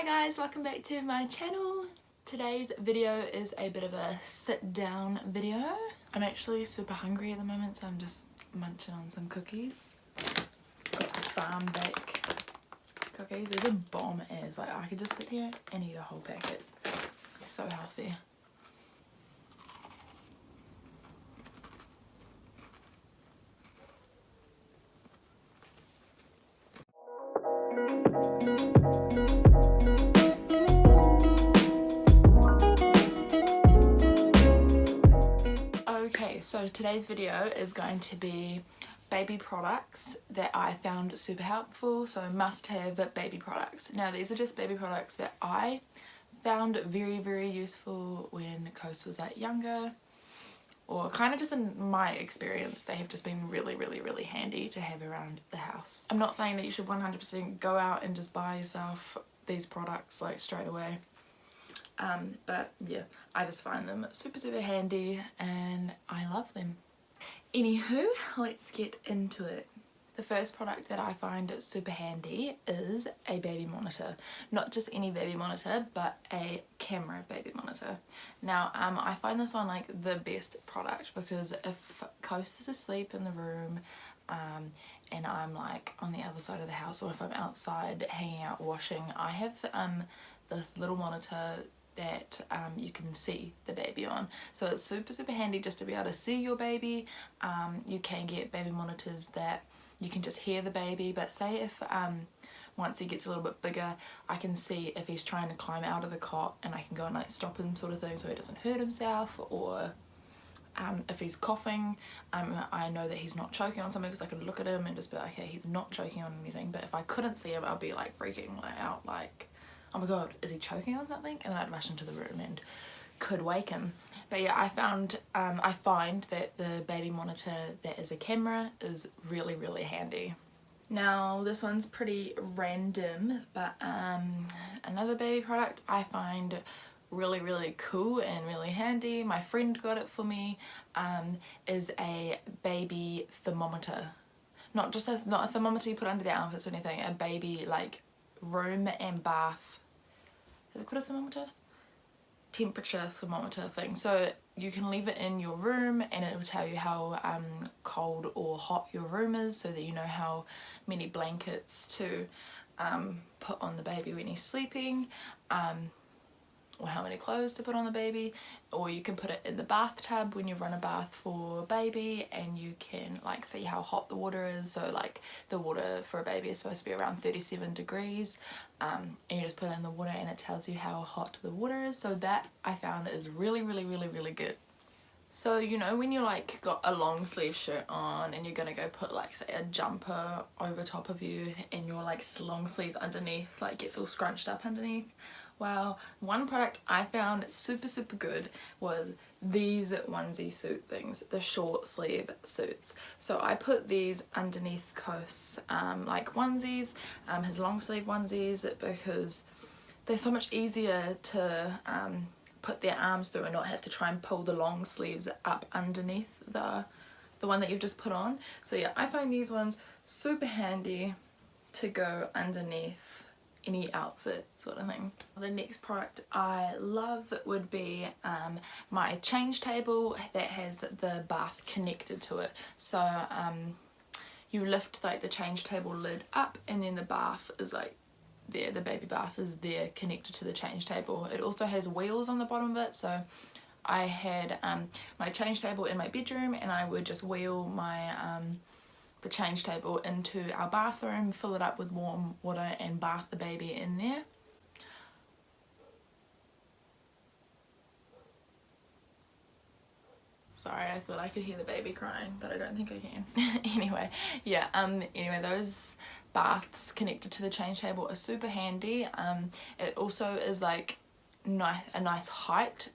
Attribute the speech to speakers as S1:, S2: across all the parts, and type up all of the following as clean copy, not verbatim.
S1: Hi guys, welcome back to my channel. Today's video is a bit of a sit down video. I'm actually super hungry at the moment, so I'm just munching on some cookies. Got farm bake cookies. These are bomb as, like I could just sit here and eat a whole packet. So healthy. Okay, so today's video is going to be baby products that I found super helpful, so must have baby products. Now these are just baby products that I found very useful when Coast was like younger, or kind of just in my experience they have just been really handy to have around the house. I'm not saying that you should 100% go out and just buy yourself these products like straight away. But yeah, I just find them super handy and I love them. Anywho, let's get into it. The first product that I find super handy is a baby monitor. Not just any baby monitor, but a camera baby monitor. Now, I find this one like the best product because if Coast is asleep in the room and I'm like on the other side of the house, or if I'm outside hanging out washing, I have this little monitor that you can see the baby on, so it's super handy just to be able to see your baby. You can get baby monitors that you can just hear the baby, but say if once he gets a little bit bigger, I can see if he's trying to climb out of the cot and I can go and like stop him sort of thing so he doesn't hurt himself, or if he's coughing, I know that he's not choking on something because I could look at him and just be like, okay, he's not choking on anything. But if I couldn't see him, I'll be like freaking out like, oh my god, is he choking on something? And then I'd rush into the room and could wake him. But yeah, I find that the baby monitor that is a camera is really handy. Now this one's pretty random, but another baby product I find really cool and really handy, my friend got it for me, is a baby thermometer. Not a thermometer you put under the armpits or anything, a baby like room and bath, is it called a thermometer? Temperature thermometer thing. So you can leave it in your room and it will tell you how cold or hot your room is, so that you know how many blankets to put on the baby when he's sleeping, or how many clothes to put on the baby. Or you can put it in the bathtub when you run a bath for baby, and you can like see how hot the water is. So like the water for a baby is supposed to be around 37 degrees, and you just put it in the water and it tells you how hot the water is. So that I found is really good. So you know when you like got a long sleeve shirt on and you're gonna go put like say a jumper over top of you, and your like long sleeve underneath like gets all scrunched up underneath. Well, one product I found super good was these onesie suit things, the short sleeve suits. So I put these underneath Coast's like onesies, his long sleeve onesies, because they're so much easier to put their arms through and not have to try and pull the long sleeves up underneath the one that you've just put on. So yeah, I find these ones super handy to go underneath any outfit sort of thing. The next product I love would be my change table that has the bath connected to it. So you lift like the change table lid up, and then the bath is like there, the baby bath is there connected to the change table. It also has wheels on the bottom of it, so I had my change table in my bedroom, and I would just wheel my the change table into our bathroom, fill it up with warm water and bath the baby in there. Sorry, I thought I could hear the baby crying, but I don't think I can. Anyway, yeah, anyway, those baths connected to the change table are super handy. It also is like a nice height.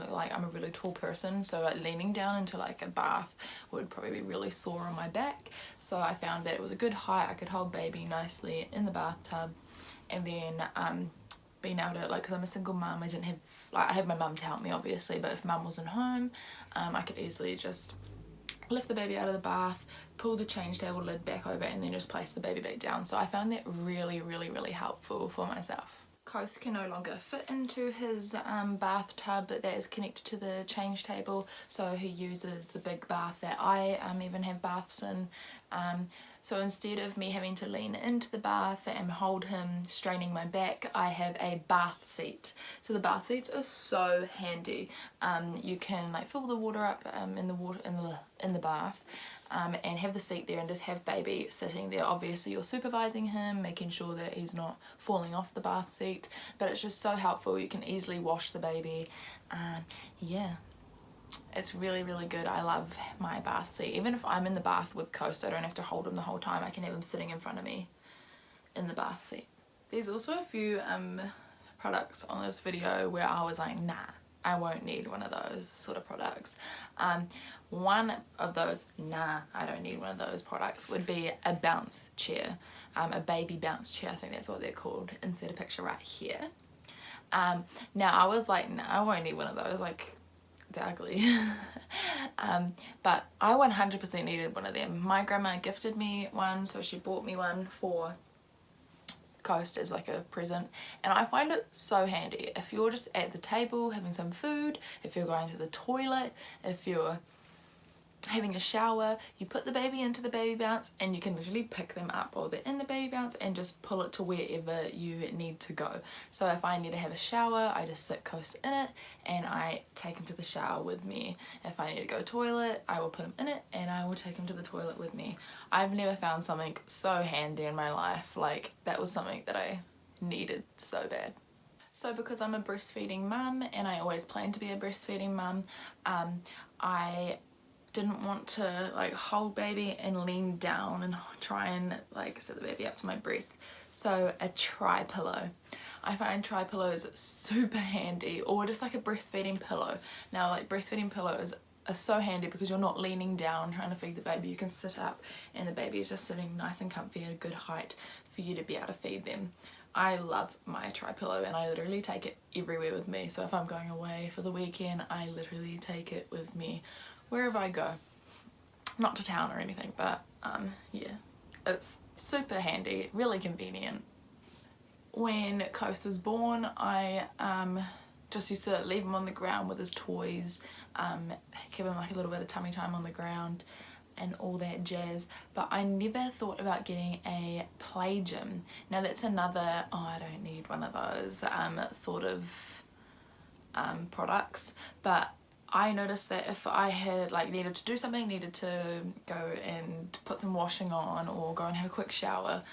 S1: Like I'm a really tall person, so like leaning down into like a bath would probably be really sore on my back. So I found that it was a good height. I could hold baby nicely in the bathtub, and then being able to, like, because I'm a single mum, I didn't have, like, I have my mum to help me obviously, but if mum wasn't home, I could easily just lift the baby out of the bath, pull the change table lid back over, and then just place the baby back down. So I found that really helpful for myself. Coast can no longer fit into his bathtub that is connected to the change table, so he uses the big bath that I even have baths in. So instead of me having to lean into the bath and hold him straining my back, I have a bath seat. So the bath seats are so handy. You can like fill the water up in the bath, and have the seat there and just have baby sitting there. Obviously you're supervising him, making sure that he's not falling off the bath seat, but it's just so helpful. You can easily wash the baby. Yeah, it's really good. I love my bath seat. Even if I'm in the bath with Coast, I don't have to hold him the whole time. I can have him sitting in front of me in the bath seat. There's also a few products on this video where I was like, nah, I won't need one of those sort of products. One of those, nah, I don't need one of those products, would be a bounce chair, a baby bounce chair. I think that's what they're called. Insert a picture right here. Now I was like, nah, I won't need one of those, like they're ugly. But I 100% needed one of them. My grandma gifted me one, so she bought me one for Coast as like a present, and I find it so handy. If you're just at the table having some food, if you're going to the toilet, if you're having a shower, you put the baby into the baby bounce and you can literally pick them up while they're in the baby bounce and just pull it to wherever you need to go. So if I need to have a shower, I just sit Coast in it and I take him to the shower with me. If I need to go toilet, I will put him in it and I will take him to the toilet with me. I've never found something so handy in my life. Like, that was something that I needed so bad. So because I'm a breastfeeding mum and I always plan to be a breastfeeding mum, I didn't want to like hold baby and lean down and try and like set the baby up to my breast. So a tri-pillow. I find tri-pillows super handy, or just like a breastfeeding pillow. Now like breastfeeding pillows are so handy because you're not leaning down trying to feed the baby. You can sit up and the baby is just sitting nice and comfy at a good height for you to be able to feed them. I love my tri-pillow and I literally take it everywhere with me. So if I'm going away for the weekend, I literally take it with me wherever I go. Not to town or anything, but yeah, it's super handy, really convenient. When Coast was born, I just used to leave him on the ground with his toys, give him like a little bit of tummy time on the ground and all that jazz, but I never thought about getting a play gym. Now that's another, oh, I don't need one of those sort of products, but I noticed that if I had like needed to do something, needed to go and put some washing on or go and have a quick shower,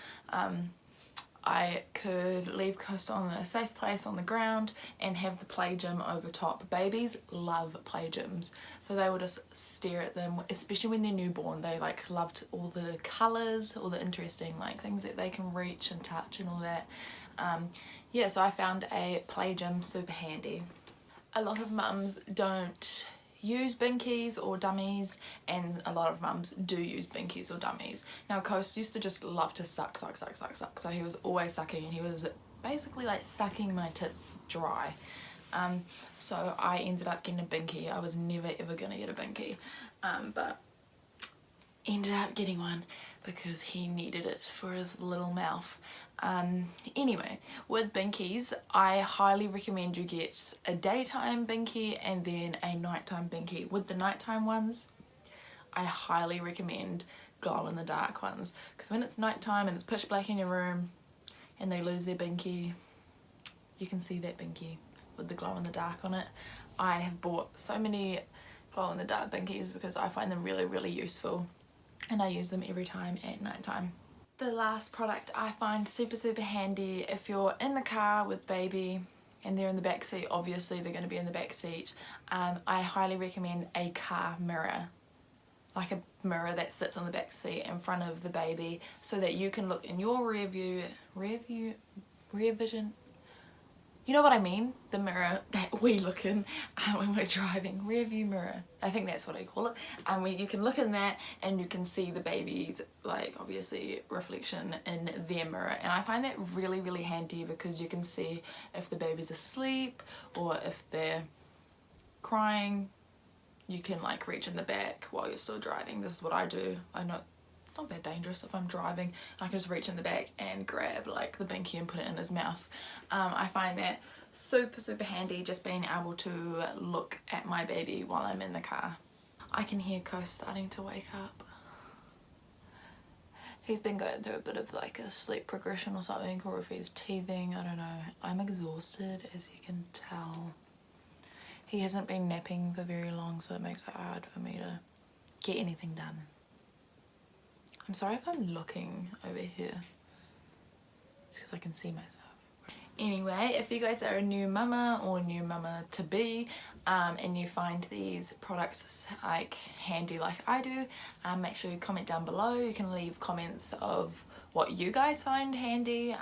S1: I could leave Coast on a safe place on the ground and have the play gym over top. Babies love play gyms, so they will just stare at them, especially when they're newborn. They like loved all the colours, all the interesting like things that they can reach and touch and all that. Yeah, so I found a play gym super handy. A lot of mums don't use binkies or dummies, and a lot of mums do use binkies or dummies. Now Coast used to just love to suck, so he was always sucking and he was basically like sucking my tits dry. So I ended up getting a binky. I was never ever gonna get a binky, but ended up getting one because he needed it for his little mouth. Anyway, with binkies, I highly recommend you get a daytime binky and then a nighttime binky. With the nighttime ones, I highly recommend glow in the dark ones, because when it's nighttime and it's pitch black in your room and they lose their binky, you can see that binky with the glow in the dark on it. I have bought so many glow in the dark binkies because I find them really useful, and I use them every time at nighttime. The last product I find super handy if you're in the car with baby and they're in the back seat. Obviously they're going to be in the back seat. I highly recommend a car mirror, like a mirror that sits on the back seat in front of the baby, so that you can look in your rear vision. You know what I mean? The mirror that we look in when we're driving. Rear view mirror. I think that's what I call it. And you can look in that and you can see the baby's, like, obviously reflection in their mirror. And I find that really handy because you can see if the baby's asleep or if they're crying. You can like reach in the back while you're still driving. This is what I do. I know it's not that dangerous if I'm driving. I can just reach in the back and grab like the binky and put it in his mouth. I find that super handy, just being able to look at my baby while I'm in the car. I can hear Coast starting to wake up. He's been going through a bit of like a sleep progression or something, or if he's teething, I don't know. I'm exhausted, as you can tell. He hasn't been napping for very long, so it makes it hard for me to get anything done. I'm sorry if I'm looking over here. It's because I can see myself. Anyway, if you guys are a new mama or new mama to be, and you find these products like handy like I do, make sure you comment down below. You can leave comments of what you guys find handy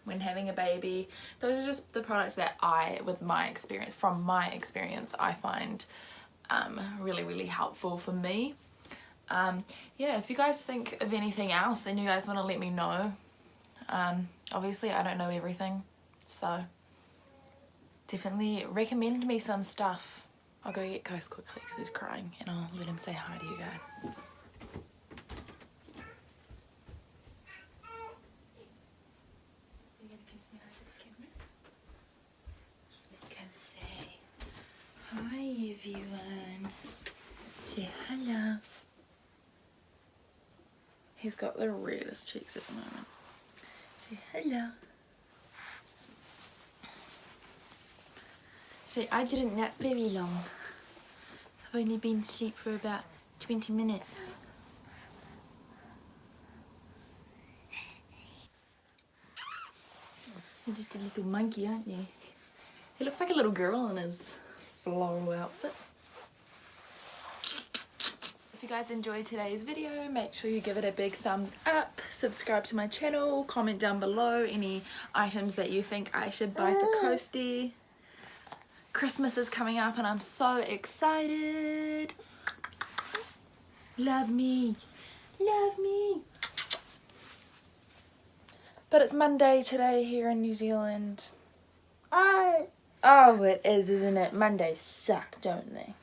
S1: when having a baby. Those are just the products that from my experience, I find really helpful for me. Yeah, if you guys think of anything else and you guys want to let me know. Obviously I don't know everything, so definitely recommend me some stuff. I'll go get Coast quickly because he's crying, and I'll let him say hi to you guys. You're gonna come say hi to the camera? Come say hi, everyone. Say hello. He's got the reddest cheeks at the moment. Say hello. So I didn't nap very long. I've only been asleep for about 20 minutes. You're just a little monkey, aren't you? He looks like a little girl in his floral outfit. If you guys enjoyed today's video, make sure you give it a big thumbs up, subscribe to my channel, comment down below any items that you think I should buy for Coasty. Christmas is coming up and I'm so excited. Love me. Love me. But it's Monday today here in New Zealand. Oh, it is, isn't it? Mondays suck, don't they?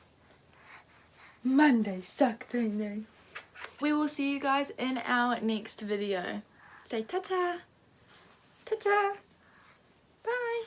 S1: Mondays suck, don't they? We will see you guys in our next video. Say ta-ta. Ta-ta. Bye.